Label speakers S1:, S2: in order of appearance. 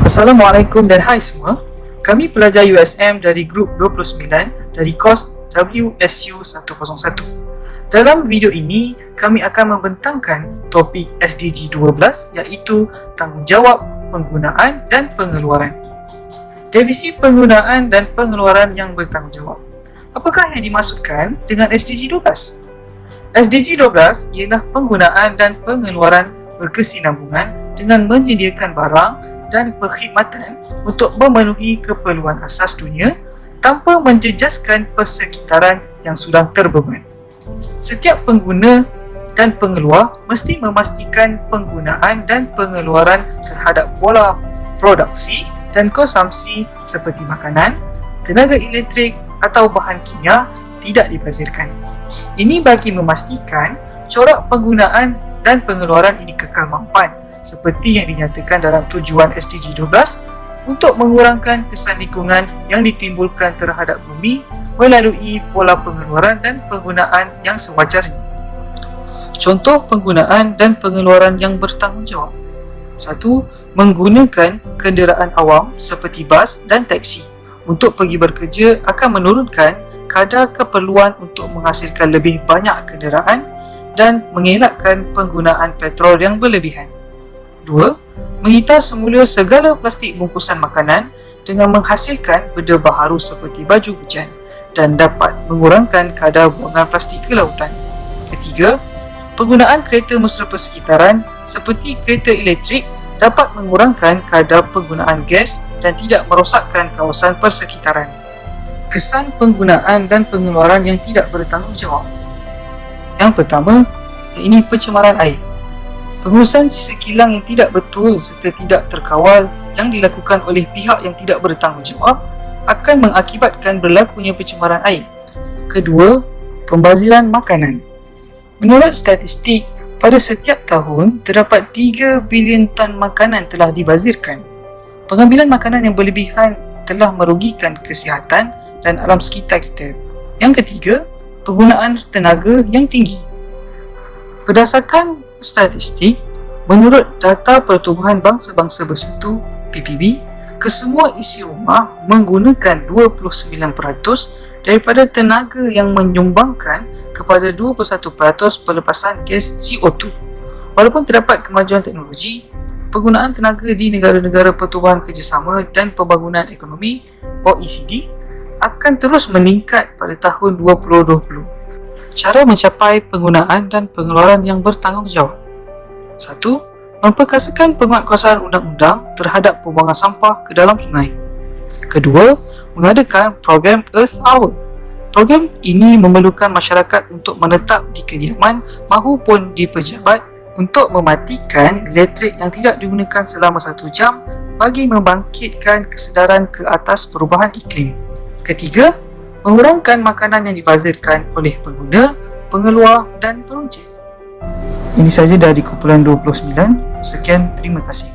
S1: Assalamualaikum dan hai semua. Kami pelajar USM dari grup 29 dari kos WSU 101. Dalam video ini, kami akan membentangkan topik SDG 12 iaitu tanggungjawab penggunaan dan pengeluaran. Definisi penggunaan dan pengeluaran yang bertanggungjawab. Apakah yang dimaksudkan dengan SDG 12? SDG 12 ialah penggunaan dan pengeluaran berkesinambungan dengan menyediakan barang dan perkhidmatan untuk memenuhi keperluan asas dunia tanpa menjejaskan persekitaran yang sudah terbeban. Setiap pengguna dan pengeluar mesti memastikan penggunaan dan pengeluaran terhadap pola produksi dan konsumsi seperti makanan, tenaga elektrik atau bahan kimia tidak dibazirkan. Ini bagi memastikan corak penggunaan dan pengeluaran ini kekal mampan seperti yang dinyatakan dalam tujuan SDG 12 untuk mengurangkan kesan lingkungan yang ditimbulkan terhadap bumi melalui pola pengeluaran dan penggunaan yang sewajarnya. Contoh penggunaan dan pengeluaran yang bertanggungjawab. 1. Menggunakan kenderaan awam seperti bas dan teksi untuk pergi bekerja akan menurunkan kadar keperluan untuk menghasilkan lebih banyak kenderaan dan mengelakkan penggunaan petrol yang berlebihan. 2. Menghitar semula segala plastik bungkusan makanan dengan menghasilkan benda baharu seperti baju hujan dan dapat mengurangkan kadar buangan plastik ke lautan. 3. Penggunaan kereta mesra persekitaran seperti kereta elektrik dapat mengurangkan kadar penggunaan gas dan tidak merosakkan kawasan persekitaran. Kesan penggunaan dan pengeluaran yang tidak bertanggungjawab. Yang pertama, ini pencemaran air. Pengurusan sisa kilang yang tidak betul serta tidak terkawal yang dilakukan oleh pihak yang tidak bertanggungjawab akan mengakibatkan berlakunya pencemaran air. Kedua, pembaziran makanan. Menurut statistik, pada setiap tahun terdapat 3 bilion tan makanan telah dibazirkan. Pengambilan makanan yang berlebihan telah merugikan kesihatan dan alam sekitar kita. Yang ketiga, penggunaan tenaga yang tinggi. Berdasarkan statistik, menurut data Pertubuhan Bangsa-Bangsa Bersatu PBB, kesemua isi rumah menggunakan 29% daripada tenaga yang menyumbangkan kepada 21% pelepasan gas CO2. Walaupun terdapat kemajuan teknologi, penggunaan tenaga di negara-negara Pertubuhan Kerjasama dan Pembangunan Ekonomi OECD akan terus meningkat pada tahun 2020. Cara mencapai penggunaan dan pengeluaran yang bertanggungjawab. 1. Memperkasakan penguatkuasaan undang-undang terhadap pembuangan sampah ke dalam sungai. Kedua, mengadakan program Earth Hour. Program ini memerlukan masyarakat untuk menetap di kediaman mahupun di pejabat untuk mematikan elektrik yang tidak digunakan selama 1 jam bagi membangkitkan kesedaran ke atas perubahan iklim. Ketiga, mengurangkan makanan yang dibazirkan oleh pengguna, pengeluar dan peruncit. Ini saja dari kumpulan 29. Sekian, terima kasih.